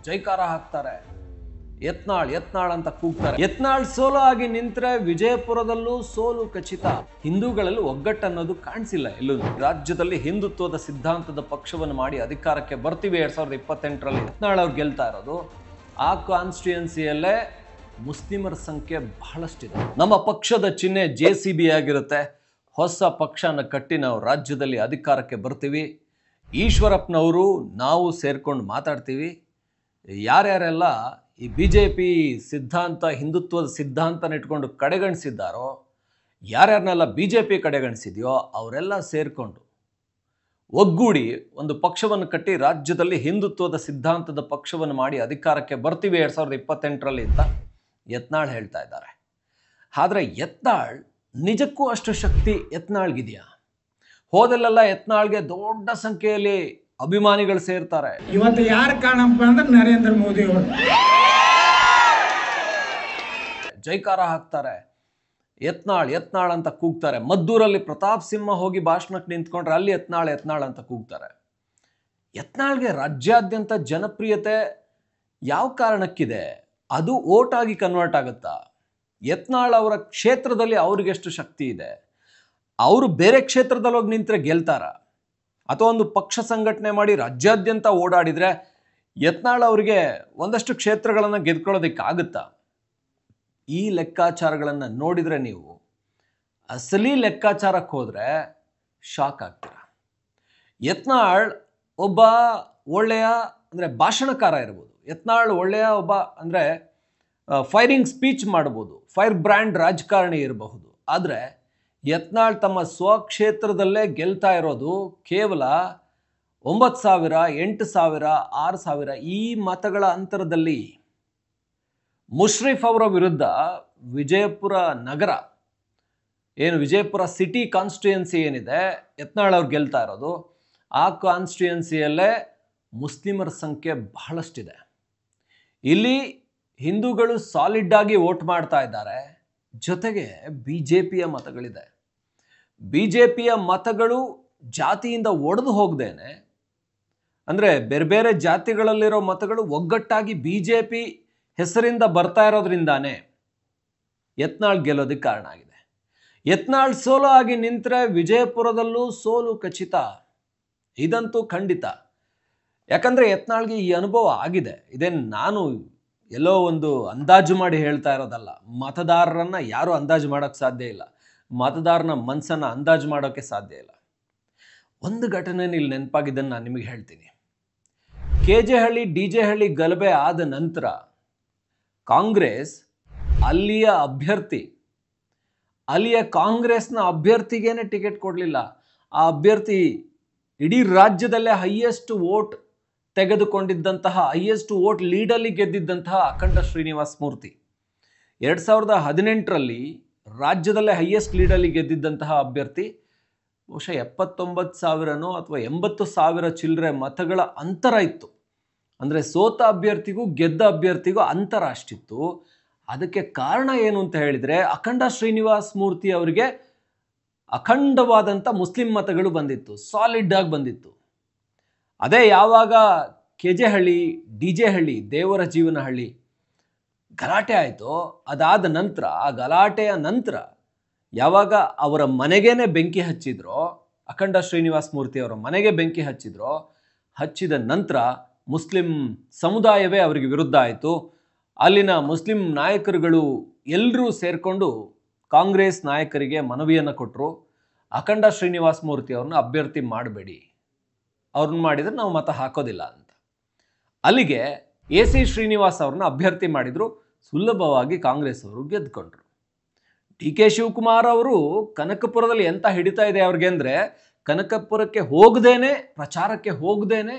ಜೈಕಾರ ಹಾಕ್ತಾರೆ. ಯತ್ನಾಳ್ ಯತ್ನಾಳ್ ಅಂತ ಕೂಗ್ತಾರೆ. ಯತ್ನಾಳ್ ಸೋಲು ಆಗಿ ನಿಂತ್ರೆ ವಿಜಯಪುರದಲ್ಲೂ ಸೋಲು ಖಚಿತ. ಹಿಂದೂಗಳಲ್ಲಿ ಒಗ್ಗಟ್ಟು ಅನ್ನೋದು ಕಾಣಿಸಿಲ್ಲ ಎಲ್ಲೂ. ರಾಜ್ಯದಲ್ಲಿ ಹಿಂದುತ್ವದ ಸಿದ್ಧಾಂತದ ಪಕ್ಷವನ್ನು ಮಾಡಿ ಅಧಿಕಾರಕ್ಕೆ ಬರ್ತೀವಿ 2028ರಲ್ಲಿ. ಯತ್ನಾಳ್ ಅವ್ರು ಗೆಲ್ತಾ ಇರೋದು. ಆ ಕಾನ್ಸ್ಟಿಟ್ಯೂಯನ್ಸಿಯಲ್ಲೇ ಮುಸ್ಲಿಮರ ಸಂಖ್ಯೆ ಬಹಳಷ್ಟಿದೆ. ನಮ್ಮ ಪಕ್ಷದ ಚಿಹ್ನೆ JCB ಆಗಿರುತ್ತೆ. ಹೊಸ ಪಕ್ಷನ ಕಟ್ಟಿ ನಾವು ರಾಜ್ಯದಲ್ಲಿ ಅಧಿಕಾರಕ್ಕೆ ಬರ್ತೀವಿ. ಈಶ್ವರಪ್ಪನವರು ನಾವು ಸೇರ್ಕೊಂಡು ಮಾತಾಡ್ತೀವಿ. ಯಾರ್ಯಾರೆಲ್ಲ ಈ BJP ಸಿದ್ಧಾಂತ, ಹಿಂದುತ್ವದ ಸಿದ್ಧಾಂತನ ಇಟ್ಕೊಂಡು ಕಡೆಗಣಿಸಿದ್ದಾರೋ, ಯಾರ್ಯಾರನ್ನೆಲ್ಲ BJP ಕಡೆಗಣಿಸಿದೆಯೋ ಅವರೆಲ್ಲ ಸೇರಿಕೊಂಡು ಒಗ್ಗೂಡಿ ಒಂದು ಪಕ್ಷವನ್ನು ಕಟ್ಟಿ ರಾಜ್ಯದಲ್ಲಿ ಹಿಂದುತ್ವದ ಸಿದ್ಧಾಂತದ ಪಕ್ಷವನ್ನು ಮಾಡಿ ಅಧಿಕಾರಕ್ಕೆ ಬರ್ತೀವಿ 2028ರಲ್ಲಿ ಅಂತ ಯತ್ನಾಳ್ ಹೇಳ್ತಾ ಇದ್ದಾರೆ. ಆದರೆ ಯತ್ನಾಳ್ ನಿಜಕ್ಕೂ ಅಷ್ಟು ಶಕ್ತಿ ಯತ್ನಾಳ್ಗಿದೆಯಾ? ಹೋದಲ್ಲೆಲ್ಲ ಯತ್ನಾಳ್ಗೆ ದೊಡ್ಡ ಸಂಖ್ಯೆಯಲ್ಲಿ ಅಭಿಮಾನಿಗಳು ಸೇರ್ತಾರೆ. ಇವತ್ತು ಯಾರು ಕಾಣಪ್ಪ ಅಂದ್ರೆ ನರೇಂದ್ರ ಮೋದಿ ಅವರು ಜೈಕಾರ ಹಾಕ್ತಾರೆ. ಯತ್ನಾಳ್ ಯತ್ನಾಳ್ ಅಂತ ಕೂಗ್ತಾರೆ. ಮದ್ದೂರಲ್ಲಿ ಪ್ರತಾಪ್ ಸಿಂಹ ಹೋಗಿ ಭಾಷಣಕ್ಕೆ ನಿಂತ್ಕೊಂಡ್ರೆ ಅಲ್ಲಿ ಯತ್ನಾಳ್ ಯತ್ನಾಳ್ ಅಂತ ಕೂಗ್ತಾರೆ. ಯತ್ನಾಳ್ಗೆ ರಾಜ್ಯಾದ್ಯಂತ ಜನಪ್ರಿಯತೆ ಯಾವ ಕಾರಣಕ್ಕಿದೆ? ಅದು ಓಟ್ ಆಗಿ ಕನ್ವರ್ಟ್ ಆಗುತ್ತಾ? ಯತ್ನಾಳ್ ಅವರ ಕ್ಷೇತ್ರದಲ್ಲಿ ಅವ್ರಿಗೆಷ್ಟು ಶಕ್ತಿ ಇದೆ? ಅವರು ಬೇರೆ ಕ್ಷೇತ್ರದಲ್ಲಿ ಹೋಗಿ ನಿಂತರೆ ಗೆಲ್ತಾರ? ಅಥವಾ ಒಂದು ಪಕ್ಷ ಸಂಘಟನೆ ಮಾಡಿ ರಾಜ್ಯಾದ್ಯಂತ ಓಡಾಡಿದರೆ ಯತ್ನಾಳ್ ಅವರಿಗೆ ಒಂದಷ್ಟು ಕ್ಷೇತ್ರಗಳನ್ನು ಗೆದ್ಕೊಳ್ಳೋದಕ್ಕಾಗುತ್ತಾ? ಈ ಲೆಕ್ಕಾಚಾರಗಳನ್ನು ನೋಡಿದರೆ ನೀವು ಅಸಲಿ ಲೆಕ್ಕಾಚಾರಕ್ಕೆ ಹೋದರೆ ಶಾಕ್ ಆಗ್ತೀರ. ಯತ್ನಾಳ್ ಒಬ್ಬ ಒಳ್ಳೆಯ ಅಂದರೆ ಭಾಷಣಕಾರ ಇರ್ಬೋದು. ಯತ್ನಾಳ್ ಒಳ್ಳೆಯ ಒಬ್ಬ ಅಂದರೆ ಫೈರಿಂಗ್ ಸ್ಪೀಚ್ ಮಾಡ್ಬೋದು, ಫೈರ್ ಬ್ರ್ಯಾಂಡ್ ರಾಜಕಾರಣಿ ಇರಬಹುದು. ಆದರೆ ಯತ್ನಾಳ್ ತಮ್ಮ ಸ್ವಕ್ಷೇತ್ರದಲ್ಲೇ ಗೆಲ್ತಾ ಇರೋದು ಕೇವಲ 9,000, 8,000, 6,000 ಈ ಮತಗಳ ಅಂತರದಲ್ಲಿ. ಮುಷ್ರಿಫ್ ಅವರ ವಿರುದ್ಧ ವಿಜಯಪುರ ನಗರ ಏನು ವಿಜಯಪುರ ಸಿಟಿ ಕಾನ್ಸ್ಟಿಟ್ಯೂಯನ್ಸಿ ಏನಿದೆ, ಯತ್ನಾಳ್ ಅವ್ರು ಗೆಲ್ತಾ ಇರೋದು. ಆ ಕಾನ್ಸ್ಟಿಟ್ಯೂಯನ್ಸಿಯಲ್ಲೇ ಮುಸ್ಲಿಮರ ಸಂಖ್ಯೆ ಬಹಳಷ್ಟಿದೆ. ಇಲ್ಲಿ ಹಿಂದೂಗಳು ಸಾಲಿಡ್ ಆಗಿ ವೋಟ್ ಮಾಡ್ತಾ ಇದ್ದಾರೆ. ಜೊತೆಗೆ BJPಯ ಮತಗಳಿದೆ. BJPಯ ಮತಗಳು ಜಾತಿಯಿಂದ ಒಡೆದು ಹೋಗದೇನೆ, ಅಂದರೆ ಬೇರೆ ಬೇರೆ ಜಾತಿಗಳಲ್ಲಿರೋ ಮತಗಳು ಒಗ್ಗಟ್ಟಾಗಿ BJP ಹೆಸರಿಂದ ಬರ್ತಾ ಇರೋದ್ರಿಂದಾನೇ ಯತ್ನಾಳ್ ಗೆಲ್ಲೋದಕ್ಕೆ ಕಾರಣ ಆಗಿದೆ. ಯತ್ನಾಳ್ ಸೋಲು ಆಗಿ ನಿಂತರೆ ವಿಜಯಪುರದಲ್ಲೂ ಸೋಲು ಖಚಿತ. ಇದಂತೂ ಖಂಡಿತ. ಯಾಕಂದರೆ ಯತ್ನಾಳ್ಗೆ ಈ ಅನುಭವ ಆಗಿದೆ. ಇದೇನು ನಾನು ಎಲ್ಲೋ ಒಂದು ಅಂದಾಜು ಮಾಡಿ ಹೇಳ್ತಾ ಇರೋದಲ್ಲ. ಮತದಾರರನ್ನು ಯಾರೂ ಅಂದಾಜು ಮಾಡೋಕ್ಕೆ ಸಾಧ್ಯ ಇಲ್ಲ. ಮತದಾರನ ಮನಸ್ಸನ್ನು ಅಂದಾಜು ಮಾಡೋಕ್ಕೆ ಸಾಧ್ಯ ಇಲ್ಲ. ಒಂದು ಘಟನೆ ಇಲ್ಲಿ ನೆನಪಾಗಿದ್ದನ್ನು ನಾನು ನಿಮಗೆ ಹೇಳ್ತೀನಿ. KJ ಹಳ್ಳಿ DJ ಹಳ್ಳಿ ಗಲಭೆ ಆದ ನಂತರ ಕಾಂಗ್ರೆಸ್ ಅಲ್ಲಿಯ ಕಾಂಗ್ರೆಸ್ನ ಅಭ್ಯರ್ಥಿಗೇನೆ ಟಿಕೆಟ್ ಕೊಡಲಿಲ್ಲ. ಆ ಅಭ್ಯರ್ಥಿ ಇಡೀ ರಾಜ್ಯದಲ್ಲೇ highest vote ತೆಗೆದುಕೊಂಡಿದ್ದಂತಹ, highest vote ಲೀಡಲ್ಲಿ ಗೆದ್ದಿದ್ದಂತಹ Akhanda Srinivasa Murthy 2018ರಲ್ಲಿ ರಾಜ್ಯದಲ್ಲೇ ಹೈಯೆಸ್ಟ್ ಲೀಡಲ್ಲಿ ಗೆದ್ದಿದ್ದಂತಹ ಅಭ್ಯರ್ಥಿ ಬಹುಶಃ 79,000 ಅಥವಾ 80,000 ಚಿಲ್ಲರೆ ಮತಗಳ ಅಂತರ ಇತ್ತು. ಅಂದರೆ ಸೋತ ಅಭ್ಯರ್ಥಿಗೂ ಗೆದ್ದ ಅಭ್ಯರ್ಥಿಗೂ ಅಂತರ ಅಷ್ಟಿತ್ತು. ಅದಕ್ಕೆ ಕಾರಣ ಏನು ಅಂತ ಹೇಳಿದರೆ, ಅಖಂಡ ಶ್ರೀನಿವಾಸ ಮೂರ್ತಿ ಅವರಿಗೆ ಅಖಂಡವಾದಂಥ ಮುಸ್ಲಿಂ ಮತಗಳು ಬಂದಿತ್ತು, ಸಾಲಿಡ್ ಆಗಿ ಬಂದಿತ್ತು. ಅದೇ ಯಾವಾಗ KJ ಹಳ್ಳಿ DJ ಹಳ್ಳಿ ದೇವರ ಜೀವನಹಳ್ಳಿ ಗಲಾಟೆ ಆಯಿತು, ಅದಾದ ನಂತರ ಆ ಗಲಾಟೆಯ ನಂತರ ಯಾವಾಗ ಅವರ ಮನೆಗೇನೆ ಬೆಂಕಿ ಹಚ್ಚಿದ್ರೋ, ಅಖಂಡ ಶ್ರೀನಿವಾಸ ಮೂರ್ತಿ ಅವರ ಮನೆಗೆ ಬೆಂಕಿ ಹಚ್ಚಿದ ನಂತರ ಮುಸ್ಲಿಂ ಸಮುದಾಯವೇ ಅವರಿಗೆ ವಿರುದ್ಧ ಆಯಿತು. ಅಲ್ಲಿನ ಮುಸ್ಲಿಂ ನಾಯಕರುಗಳು ಎಲ್ಲರೂ ಸೇರಿಕೊಂಡು ಕಾಂಗ್ರೆಸ್ ನಾಯಕರಿಗೆ ಮನವಿಯನ್ನು ಕೊಟ್ಟರು, ಅಖಂಡ ಶ್ರೀನಿವಾಸ ಮೂರ್ತಿ ಅವ್ರನ್ನ ಅಭ್ಯರ್ಥಿ ಮಾಡಬೇಡಿ, ಅವ್ರನ್ನ ಮಾಡಿದರೆ ನಾವು ಮತ ಹಾಕೋದಿಲ್ಲ ಅಂತ. ಅಲ್ಲಿಗೆ AC ಶ್ರೀನಿವಾಸ್ ಅವ್ರನ್ನ ಅಭ್ಯರ್ಥಿ ಮಾಡಿದ್ರು. ಸುಲಭವಾಗಿ ಕಾಂಗ್ರೆಸ್ ಅವರು ಗೆದ್ದುಕೊಂಡ್ರು. DK ಶಿವಕುಮಾರ್ ಅವರು ಕನಕಪುರದಲ್ಲಿ ಎಂತ ಹಿಡಿತಾ ಇದೆ ಅವ್ರಿಗೆ ಅಂದರೆ, ಕನಕಪುರಕ್ಕೆ ಹೋಗದೇನೆ, ಪ್ರಚಾರಕ್ಕೆ ಹೋಗದೇನೆ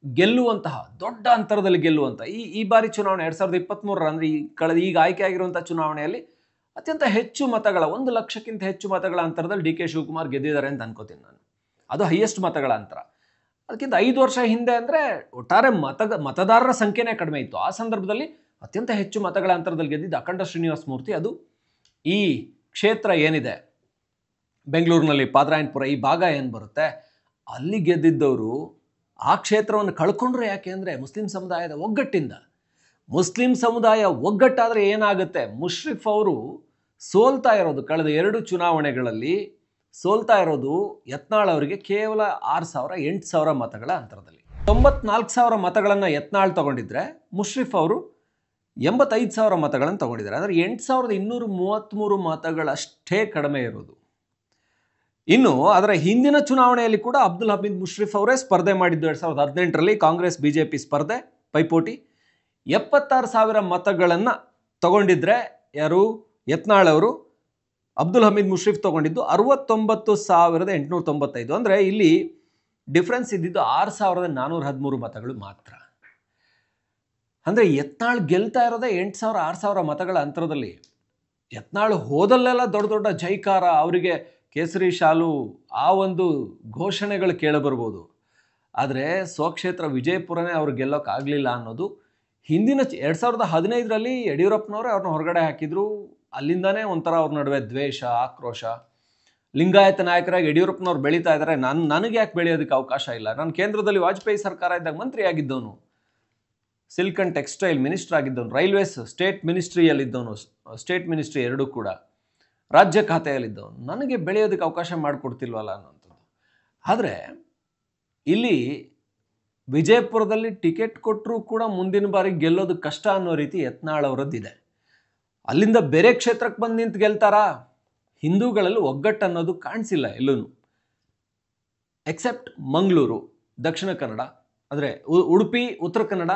ಗೆಲ್ಲುವಂತಹ, ದೊಡ್ಡ ಅಂತರದಲ್ಲಿ ಗೆಲ್ಲುವಂಥ ಈ ಬಾರಿ ಚುನಾವಣೆ 2023 ಅಂದರೆ ಈಗ ಆಯ್ಕೆ ಆಗಿರುವಂಥ ಚುನಾವಣೆಯಲ್ಲಿ ಅತ್ಯಂತ ಹೆಚ್ಚು ಮತಗಳ 1 ಲಕ್ಷಕ್ಕಿಂತ ಹೆಚ್ಚು ಮತಗಳ ಅಂತರದಲ್ಲಿ DK ಶಿವಕುಮಾರ್ ಗೆದ್ದಿದ್ದಾರೆ ಅಂತ ಅನ್ಕೋತೀನಿ ನಾನು. ಅದು ಹೈಯೆಸ್ಟ್ ಮತಗಳ ಅಂತರ. ಅದಕ್ಕಿಂತ 5 ವರ್ಷ ಹಿಂದೆ ಅಂದರೆ ಒಟ್ಟಾರೆ ಮತದಾರರ ಸಂಖ್ಯೆನೇ ಕಡಿಮೆ ಇತ್ತು. ಆ ಸಂದರ್ಭದಲ್ಲಿ ಅತ್ಯಂತ ಹೆಚ್ಚು ಮತಗಳ ಅಂತರದಲ್ಲಿ ಗೆದ್ದಿದ್ದ ಅಖಂಡ ಶ್ರೀನಿವಾಸ ಮೂರ್ತಿ. ಅದು ಈ ಕ್ಷೇತ್ರ ಏನಿದೆ ಬೆಂಗಳೂರಿನಲ್ಲಿ ಪಾದರಾಯನಪುರ ಈ ಭಾಗ ಏನು ಬರುತ್ತೆ ಅಲ್ಲಿ ಗೆದ್ದಿದ್ದವರು ಆ ಕ್ಷೇತ್ರವನ್ನು ಕಳ್ಕೊಂಡ್ರು. ಯಾಕೆ ಅಂದರೆ ಮುಸ್ಲಿಂ ಸಮುದಾಯದ ಒಗ್ಗಟ್ಟಿಂದ. ಮುಸ್ಲಿಂ ಸಮುದಾಯ ಒಗ್ಗಟ್ಟಾದರೆ ಏನಾಗುತ್ತೆ? ಮುಷ್ರಿಫ್ ಅವರು ಸೋಲ್ತಾ ಇರೋದು, ಕಳೆದ 2 ಚುನಾವಣೆಗಳಲ್ಲಿ ಸೋಲ್ತಾ ಇರೋದು ಯತ್ನಾಳ್ ಅವರಿಗೆ ಕೇವಲ 6,000 8,000 ಮತಗಳ ಅಂತರದಲ್ಲಿ. 94,000 ಮತಗಳನ್ನು ಯತ್ನಾಳ್ ತಗೊಂಡಿದ್ರೆ ಮುಷ್ರಿಫ್ ಅವರು 85,000 ಮತಗಳನ್ನು ತಗೊಂಡಿದ್ದಾರೆ. ಅಂದರೆ 8,233 ಮತಗಳಷ್ಟೇ ಕಡಿಮೆ ಇರೋದು. ಇನ್ನು ಅದರ ಹಿಂದಿನ ಚುನಾವಣೆಯಲ್ಲಿ ಕೂಡ ಅಬ್ದುಲ್ ಹಮೀದ್ ಮುಷ್ರಿಫ್ ಅವರೇ ಸ್ಪರ್ಧೆ ಮಾಡಿದ್ದು. 2018ರಲ್ಲಿ ಕಾಂಗ್ರೆಸ್ BJP ಸ್ಪರ್ಧೆ ಪೈಪೋಟಿ 76,000 ಮತಗಳನ್ನು ತಗೊಂಡಿದ್ರೆ ಯಾರು? ಯತ್ನಾಳ್ ಅವರು. ಅಬ್ದುಲ್ ಹಮೀದ್ ಮುಷ್ರಿಫ್ ತಗೊಂಡಿದ್ದು 69,895. ಅಂದರೆ ಇಲ್ಲಿ ಡಿಫ್ರೆನ್ಸ್ ಇದ್ದಿದ್ದು 6,413 ಮತಗಳು ಮಾತ್ರ. ಅಂದರೆ ಯತ್ನಾಳ್ ಗೆಲ್ತಾ ಇರೋದೇ 8,000 6,000 ಮತಗಳ ಅಂತರದಲ್ಲಿ. ಯತ್ನಾಳ್ ಹೋದಲ್ಲೆಲ್ಲ ದೊಡ್ಡ ದೊಡ್ಡ ಜೈಕಾರ, ಅವರಿಗೆ ಕೇಸರಿ ಶಾಲು, ಆ ಒಂದು ಘೋಷಣೆಗಳು ಕೇಳಬರ್ಬೋದು. ಆದರೆ ಸ್ವಕ್ಷೇತ್ರ ವಿಜಯಪುರನೇ ಅವ್ರು ಗೆಲ್ಲೋಕ್ಕಾಗಲಿಲ್ಲ ಅನ್ನೋದು ಹಿಂದಿನ 2015ರಲ್ಲಿ ಯಡಿಯೂರಪ್ಪನವರೇ ಅವ್ರನ್ನ ಹೊರಗಡೆ ಹಾಕಿದ್ರು. ಅಲ್ಲಿಂದನೇ ಒಂಥರ ಅವ್ರ ನಡುವೆ ದ್ವೇಷ, ಆಕ್ರೋಶ. ಲಿಂಗಾಯತ ನಾಯಕರಾಗಿ ಯಡಿಯೂರಪ್ಪನವ್ರು ಬೆಳೀತಾ ಇದ್ದಾರೆ, ನನಗೆ ಯಾಕೆ ಬೆಳೆಯೋದಕ್ಕೆ ಅವಕಾಶ ಇಲ್ಲ? ನಾನು ಕೇಂದ್ರದಲ್ಲಿ ವಾಜಪೇಯಿ ಸರ್ಕಾರ ಇದ್ದಾಗ ಮಂತ್ರಿ ಆಗಿದ್ದವನು, ಸಿಲ್ಕ್ ಆ್ಯಂಡ್ ಟೆಕ್ಸ್ಟೈಲ್ ಮಿನಿಸ್ಟರ್ ಆಗಿದ್ದವನು, ರೈಲ್ವೇಸ್ ಸ್ಟೇಟ್ ಮಿನಿಸ್ಟ್ರಿಯಲ್ಲಿದ್ದವನು, ಸ್ಟೇಟ್ ಮಿನಿಸ್ಟ್ರಿ ಎರಡೂ ಕೂಡ ರಾಜ್ಯ ಖಾತೆಯಲ್ಲಿದ್ದವನು, ನನಗೆ ಬೆಳೆಯೋದಕ್ಕೆ ಅವಕಾಶ ಮಾಡಿಕೊಡ್ತಿಲ್ವಲ್ಲ ಅನ್ನೋಂಥದ್ದು. ಆದರೆ ಇಲ್ಲಿ ವಿಜಯಪುರದಲ್ಲಿ ಟಿಕೆಟ್ ಕೊಟ್ಟರೂ ಕೂಡ ಮುಂದಿನ ಬಾರಿ ಗೆಲ್ಲೋದು ಕಷ್ಟ ಅನ್ನೋ ರೀತಿ ಯತ್ನಾಳ್ ಅವರದ್ದಿದೆ. ಅಲ್ಲಿಂದ ಬೇರೆ ಕ್ಷೇತ್ರಕ್ಕೆ ಬಂದು ನಿಂತು ಗೆಲ್ತಾರಾ? ಹಿಂದೂಗಳಲ್ಲಿ ಒಗ್ಗಟ್ಟು ಅನ್ನೋದು ಕಾಣಿಸಿಲ್ಲ ಎಲ್ಲೂ, ಎಕ್ಸೆಪ್ಟ್ ಮಂಗಳೂರು, ದಕ್ಷಿಣ ಕನ್ನಡ, ಅಂದರೆ ಉಡುಪಿ, ಉತ್ತರ ಕನ್ನಡ,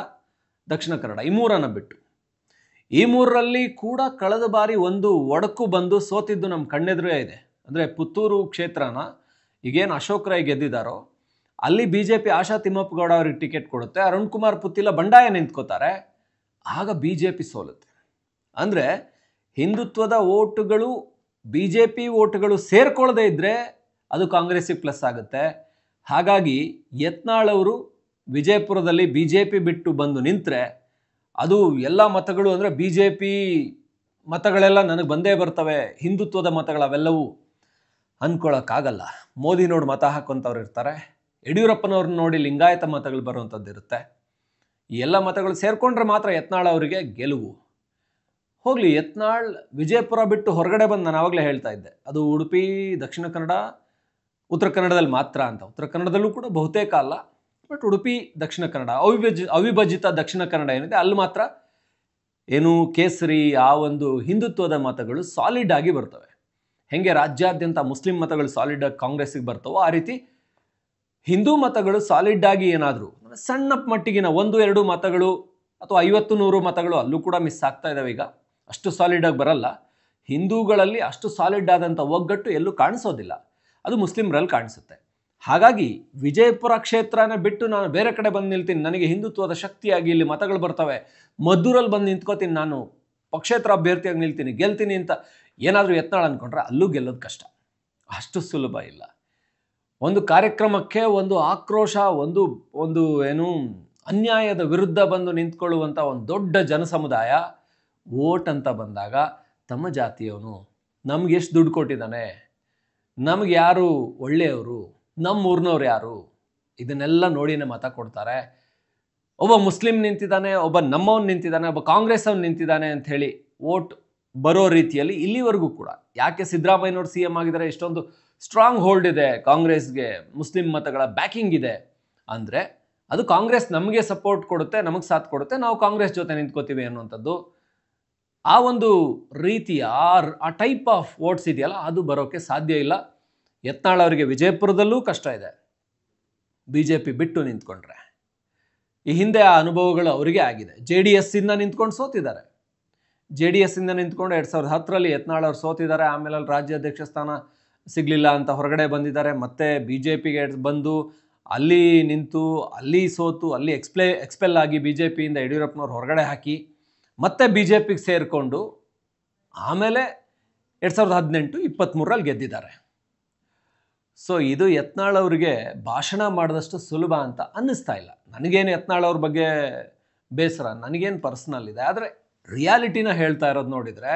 ದಕ್ಷಿಣ ಕನ್ನಡ, ಈ ಮೂರನ್ನು ಬಿಟ್ಟು. ಈ ಮೂರರಲ್ಲಿ ಕೂಡ ಕಳೆದ ಬಾರಿ ಒಂದು ಒಡಕು ಬಂದು ಸೋತಿದ್ದು ನಮ್ಮ ಕಣ್ಣೆದುರೇ ಇದೆ. ಅಂದರೆ ಪುತ್ತೂರು ಕ್ಷೇತ್ರನ ಈಗೇನು ಅಶೋಕ್ ರೈ ಗೆದ್ದಿದ್ದಾರೋ ಅಲ್ಲಿ BJP ಆಶಾ ತಿಮ್ಮಪ್ಪ ಗೌಡ ಅವ್ರಿಗೆ ಟಿಕೆಟ್ ಕೊಡುತ್ತೆ, ಅರುಣ್ ಕುಮಾರ್ ಪುತ್ತಿಲ ಬಂಡಾಯ ನಿಂತ್ಕೋತಾರೆ, ಆಗ BJP ಸೋಲುತ್ತೆ. ಅಂದರೆ ಹಿಂದುತ್ವದ ಓಟುಗಳು BJP ಓಟುಗಳು ಸೇರ್ಕೊಳ್ಳದೆ ಇದ್ದರೆ ಅದು ಕಾಂಗ್ರೆಸ್ಸಿಗೆ ಪ್ಲಸ್ ಆಗುತ್ತೆ. ಹಾಗಾಗಿ ಯತ್ನಾಳ್ ಅವರು ವಿಜಯಪುರದಲ್ಲಿ BJP ಬಿಟ್ಟು ಬಂದು ನಿಂತರೆ ಅದು ಎಲ್ಲ ಮತಗಳು, ಅಂದರೆ BJP ಮತಗಳೆಲ್ಲ ನನಗೆ ಬಂದೇ ಬರ್ತವೆ, ಹಿಂದುತ್ವದ ಮತಗಳು ಅವೆಲ್ಲವೂ ಅಂದ್ಕೊಳ್ಳೋಕ್ಕಾಗಲ್ಲ. ಮೋದಿ ನೋಡಿ ಮತ ಹಾಕೋಂಥವ್ರು ಇರ್ತಾರೆ, ಯಡಿಯೂರಪ್ಪನವ್ರನ್ನ ನೋಡಿ ಲಿಂಗಾಯತ ಮತಗಳು ಬರುವಂಥದ್ದು ಇರುತ್ತೆ. ಈ ಎಲ್ಲ ಮತಗಳು ಸೇರಿಕೊಂಡ್ರೆ ಮಾತ್ರ ಯತ್ನಾಳ್ ಅವರಿಗೆ ಗೆಲುವು. ಹೋಗಲಿ, ಯತ್ನಾಳ್ ವಿಜಯಪುರ ಬಿಟ್ಟು ಹೊರಗಡೆ ಬಂದು ನಾನು ಆವಾಗಲೇ ಹೇಳ್ತಾ ಇದ್ದೆ, ಅದು ಉಡುಪಿ, ದಕ್ಷಿಣ ಕನ್ನಡ, ಉತ್ತರ ಕನ್ನಡದಲ್ಲಿ ಮಾತ್ರ ಅಂತ. ಉತ್ತರ ಕನ್ನಡದಲ್ಲೂ ಕೂಡ ಬಹುತೇಕ ಅಲ್ಲ, ಬಟ್ ಉಡುಪಿ, ದಕ್ಷಿಣ ಕನ್ನಡ, ಅವಿಭಜಿತ ದಕ್ಷಿಣ ಕನ್ನಡ ಏನಿದೆ ಅಲ್ಲಿ ಮಾತ್ರ ಏನು ಕೇಸರಿ, ಆ ಒಂದು ಹಿಂದುತ್ವದ ಮತಗಳು ಸಾಲಿಡ್ ಆಗಿ ಬರ್ತವೆ. ಹೆಂಗೆ ರಾಜ್ಯಾದ್ಯಂತ ಮುಸ್ಲಿಂ ಮತಗಳು ಸಾಲಿಡ್ ಆಗಿ ಕಾಂಗ್ರೆಸ್ಸಿಗೆ ಬರ್ತವೋ ಆ ರೀತಿ ಹಿಂದೂ ಮತಗಳು ಸಾಲಿಡ್ ಆಗಿ ಏನಾದರೂ ಸಣ್ಣ ಮಟ್ಟಿಗಿನ 1-2 ಮತಗಳು ಅಥವಾ 50-100 ಮತಗಳು ಅಲ್ಲೂ ಕೂಡ ಮಿಸ್ ಆಗ್ತಾ ಇದ್ದಾವೆ. ಈಗ ಅಷ್ಟು ಸಾಲಿಡ್ ಆಗಿ ಬರಲ್ಲ. ಹಿಂದೂಗಳಲ್ಲಿ ಅಷ್ಟು ಸಾಲಿಡ್ ಆದಂಥ ಒಗ್ಗಟ್ಟು ಎಲ್ಲೂ ಕಾಣಿಸೋದಿಲ್ಲ, ಅದು ಮುಸ್ಲಿಮರಲ್ಲಿ ಕಾಣಿಸುತ್ತೆ. ಹಾಗಾಗಿ ವಿಜಯಪುರ ಕ್ಷೇತ್ರನ ಬಿಟ್ಟು ನಾನು ಬೇರೆ ಕಡೆ ಬಂದು ನಿಲ್ತೀನಿ, ನನಗೆ ಹಿಂದುತ್ವದ ಶಕ್ತಿಯಾಗಿ ಇಲ್ಲಿ ಮತಗಳು ಬರ್ತವೆ, ಮದ್ದೂರಲ್ಲಿ ಬಂದು ನಿಂತ್ಕೋತೀನಿ, ನಾನು ಪಕ್ಷೇತರ ಅಭ್ಯರ್ಥಿಯಾಗಿ ನಿಲ್ತೀನಿ, ಗೆಲ್ತೀನಿ ಅಂತ ಏನಾದರೂ ಯತ್ನಾಳ್ ಅಂದ್ಕೊಂಡ್ರೆ ಅಲ್ಲೂ ಗೆಲ್ಲೋದು ಕಷ್ಟ, ಅಷ್ಟು ಸುಲಭ ಇಲ್ಲ. ಒಂದು ಕಾರ್ಯಕ್ರಮಕ್ಕೆ ಒಂದು ಆಕ್ರೋಶ, ಒಂದು ಏನು ಅನ್ಯಾಯದ ವಿರುದ್ಧ ಬಂದು ನಿಂತ್ಕೊಳ್ಳುವಂಥ ಒಂದು ದೊಡ್ಡ ಜನಸಮುದಾಯ ವೋಟ್ ಅಂತ ಬಂದಾಗ ತಮ್ಮ ಜಾತಿಯವನು, ನಮ್ಗೆ ಎಷ್ಟು ದುಡ್ಡು ಕೊಟ್ಟಿದ್ದಾನೆ, ನಮ್ಗೆ ಯಾರು ಒಳ್ಳೆಯವರು, ನಮ್ಮ ಊರಿನವ್ರು ಯಾರು, ಇದನ್ನೆಲ್ಲ ನೋಡಿನೇ ಮತ ಕೊಡ್ತಾರೆ. ಒಬ್ಬ ಮುಸ್ಲಿಂ ನಿಂತಿದ್ದಾನೆ, ಒಬ್ಬ ನಮ್ಮವನು ನಿಂತಿದ್ದಾನೆ, ಒಬ್ಬ ಕಾಂಗ್ರೆಸ್ ಅವ್ನು ನಿಂತಿದ್ದಾನೆ ಅಂಥೇಳಿ ವೋಟ್ ಬರೋ ರೀತಿಯಲ್ಲಿ ಇಲ್ಲಿವರೆಗೂ ಕೂಡ. ಯಾಕೆ ಸಿದ್ದರಾಮಯ್ಯನವ್ರು CM ಆಗಿದ್ದಾರೆ, ಇಷ್ಟೊಂದು ಸ್ಟ್ರಾಂಗ್ ಹೋಲ್ಡ್ ಇದೆ ಕಾಂಗ್ರೆಸ್ಗೆ, ಮುಸ್ಲಿಂ ಮತಗಳ ಬ್ಯಾಕಿಂಗ್ ಇದೆ ಅಂದರೆ ಅದು ಕಾಂಗ್ರೆಸ್ ನಮಗೆ ಸಪೋರ್ಟ್ ಕೊಡುತ್ತೆ, ನಮಗೆ ಸಾಥ್ ಕೊಡುತ್ತೆ, ನಾವು ಕಾಂಗ್ರೆಸ್ ಜೊತೆ ನಿಂತ್ಕೋತೀವಿ ಅನ್ನುವಂಥದ್ದು. ಆ ಒಂದು ರೀತಿಯ ಆ ಟೈಪ್ ಆಫ್ ವೋಟ್ಸ್ ಇದೆಯಲ್ಲ, ಅದು ಬರೋಕ್ಕೆ ಸಾಧ್ಯ ಇಲ್ಲ. ಯತ್ನಾಳ್ ಅವರಿಗೆ ವಿಜಯಪುರದಲ್ಲೂ ಕಷ್ಟ ಇದೆ BJP ಬಿಟ್ಟು ನಿಂತ್ಕೊಂಡ್ರೆ. ಈ ಹಿಂದೆ ಆ ಅನುಭವಗಳು ಅವರಿಗೆ ಆಗಿದೆ. JDS ಇಂದ ನಿಂತ್ಕೊಂಡು ಸೋತಿದ್ದಾರೆ. JDS ಇಂದ ನಿಂತ್ಕೊಂಡು 2010ರಲ್ಲಿ ಯತ್ನಾಳ್ ಅವರು ಸೋತಿದ್ದಾರೆ. ಆಮೇಲೆ ಅಲ್ಲಿ ರಾಜ್ಯಾಧ್ಯಕ್ಷ ಸ್ಥಾನ ಸಿಗಲಿಲ್ಲ ಅಂತ ಹೊರಗಡೆ ಬಂದಿದ್ದಾರೆ. ಮತ್ತೆ BJPಗೆ ಬಂದು ಅಲ್ಲಿ ನಿಂತು ಅಲ್ಲಿ ಸೋತು ಅಲ್ಲಿ ಎಕ್ಸ್ಪೆಲ್ ಆಗಿ BJPಯಿಂದ ಯಡಿಯೂರಪ್ಪನವ್ರು ಹೊರಗಡೆ ಹಾಕಿ ಮತ್ತೆ BJPಗೆ ಸೇರಿಕೊಂಡು ಆಮೇಲೆ 2018-23ರಲ್ಲಿ ಗೆದ್ದಿದ್ದಾರೆ. ಸೊ ಇದು ಯತ್ನಾಳ್ ಅವರಿಗೆ ಭಾಷಣ ಮಾಡಿದಷ್ಟು ಸುಲಭ ಅಂತ ಅನ್ನಿಸ್ತಾ ಇಲ್ಲ. ನನಗೇನು ಯತ್ನಾಳ್ ಅವ್ರ ಬಗ್ಗೆ ಬೇಸರ, ನನಗೇನು ಪರ್ಸ್ನಲ್ ಇದೆ, ಆದರೆ ರಿಯಾಲಿಟಿನ ಹೇಳ್ತಾ ಇರೋದು ನೋಡಿದರೆ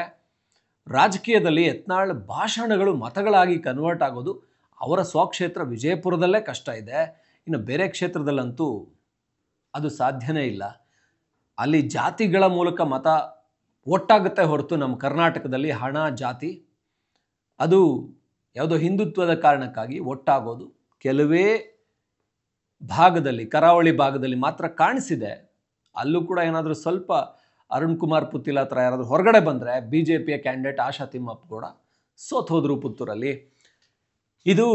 ರಾಜಕೀಯದಲ್ಲಿ ಯತ್ನಾಳ್ ಭಾಷಣಗಳು ಮತಗಳಾಗಿ ಕನ್ವರ್ಟ್ ಆಗೋದು ಅವರ ಸ್ವಕ್ಷೇತ್ರ ವಿಜಯಪುರದಲ್ಲೇ ಕಷ್ಟ ಇದೆ. ಇನ್ನು ಬೇರೆ ಕ್ಷೇತ್ರದಲ್ಲಂತೂ ಅದು ಸಾಧ್ಯನೇ ಇಲ್ಲ. ಅಲ್ಲಿ ಜಾತಿಗಳ ಮೂಲಕ ಮತ ಒಟ್ಟಾಗುತ್ತೆ ಹೊರತು ನಮ್ಮ ಕರ್ನಾಟಕದಲ್ಲಿ ಹಣ ಜಾತಿ ಅದು ಯಾವುದೋ ಹಿಂದುತ್ವದ ಕಾರಣಕ್ಕಾಗಿ ಒಟ್ಟಾಗೋದು ಕೆಲವೇ ಭಾಗದಲ್ಲಿ, ಕರಾವಳಿ ಭಾಗದಲ್ಲಿ ಮಾತ್ರ ಕಾಣಿಸಿದೆ. ಅಲ್ಲೂ ಕೂಡ ಏನಾದರೂ ಸ್ವಲ್ಪ ಅರುಣ್ ಕುಮಾರ್ ಪುತ್ತಿಲ ಹತ್ರ ಯಾರಾದರೂ ಹೊರಗಡೆ ಬಂದರೆ BJPಯ ಕ್ಯಾಂಡಿಡೇಟ್ ಆಶಾ ತಿಮ್ಮಪ್ಪ ಕೂಡ ಸೋತೋದ್ರು ಪುತ್ತೂರಲ್ಲಿ. ಇದು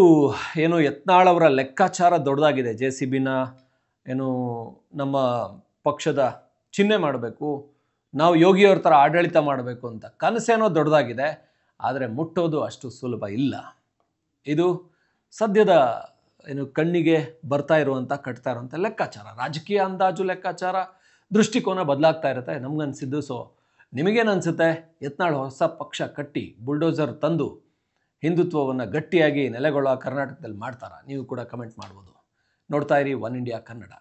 ಏನು ಯತ್ನಾಳ್ ಅವರ ಲೆಕ್ಕಾಚಾರ ದೊಡ್ಡದಾಗಿದೆ. JCBನ ಏನು ನಮ್ಮ ಪಕ್ಷದ ಚಿಹ್ನೆ ಮಾಡಬೇಕು, ನಾವು ಯೋಗಿಯವ್ರ ಥರ ಆಡಳಿತ ಮಾಡಬೇಕು ಅಂತ ಕನಸೇನೋ ದೊಡ್ಡದಾಗಿದೆ, ಆದರೆ ಮುಟ್ಟೋದು ಅಷ್ಟು ಸುಲಭ ಇಲ್ಲ. ಇದು ಸದ್ಯದ ಏನು ಕಣ್ಣಿಗೆ ಬರ್ತಾ ಇರುವಂಥ ಕಟ್ತಾ ಇರುವಂಥ ಲೆಕ್ಕಾಚಾರ, ರಾಜಕೀಯ ಅಂದಾಜು ಲೆಕ್ಕಾಚಾರ, ದೃಷ್ಟಿಕೋನ ಬದಲಾಗ್ತಾ ಇರುತ್ತೆ ನಮಗನ್ಸಿದ್ದು. ಸೊ ನಿಮಗೇನು ಅನಿಸುತ್ತೆ? ಯತ್ನಾಳ್ ಹೊಸ ಪಕ್ಷ ಕಟ್ಟಿ ಬುಲ್ಡೋಸರ್ ತಂದು ಹಿಂದುತ್ವವನ್ನು ಗಟ್ಟಿಯಾಗಿ ನೆಲೆಗೊಳ್ಳ ಕರ್ನಾಟಕದಲ್ಲಿ ಮಾಡ್ತಾರಾ? ನೀವು ಕೂಡ ಕಮೆಂಟ್ ಮಾಡ್ಬೋದು. ನೋಡ್ತಾ ಇರಿ ಒನ್ ಇಂಡಿಯಾ ಕನ್ನಡ.